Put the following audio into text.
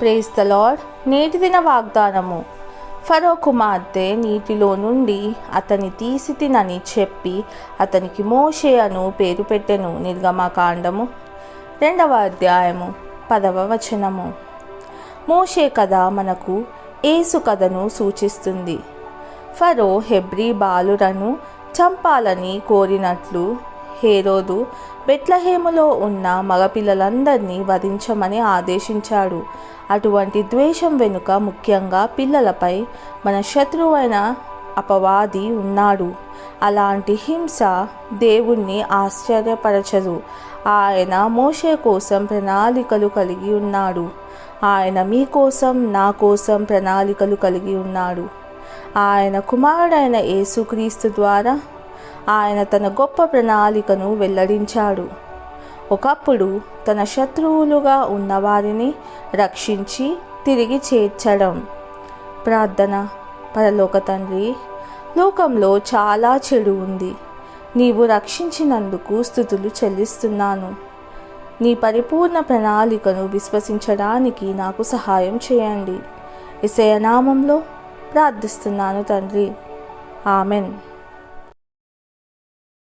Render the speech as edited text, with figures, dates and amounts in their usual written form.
Praise the lord. నేటి దిన వాగ్దానము. ఫరో కుమార్తె నీటిలో నుండి అతని తీసి తినని చెప్పి అతనికి మోషే అను పేరు పెట్టెను. నిర్గమకాండము 2వ అధ్యాయము 10వ వచనము. మోషే కథ మనకు యేసు కథను సూచిస్తుంది. ఫరో హెబ్రీ బాలురను చంపాలని కోరినట్లు హేరోదు బెత్లెహేములో ఉన్న మగపిల్లలందరినీ వధించమని ఆదేశించాడు. అటువంటి ద్వేషం వెనుక ముఖ్యంగా పిల్లలపై మన శత్రువైన అపవాది ఉన్నాడు. అలాంటి హింస దేవుణ్ణి ఆశ్చర్యపరచదు. ఆయన మోషే కోసం ప్రణాళికలు కలిగి ఉన్నాడు. ఆయన మీ కోసం, నా కోసం ప్రణాళికలు కలిగి ఉన్నాడు. ఆయన కుమారుడైన యేసుక్రీస్తు ద్వారా ఆయన తన గొప్ప ప్రణాళికను వెల్లడించాడు. ఒకప్పుడు తన శత్రువులుగా ఉన్నవారిని రక్షించి తిరిగి చేర్చడం. ప్రార్థన. పరలోక తండ్రి, లోకంలో చాలా చెడు ఉంది. నీవు రక్షించినందుకు స్తుతులు చెల్లిస్తున్నాను. నీ పరిపూర్ణ ప్రణాళికను విశ్వసించడానికి నాకు సహాయం చేయండి. యేసయ్య నామంలో ప్రార్థిస్తున్నాను తండ్రి. ఆమెన్.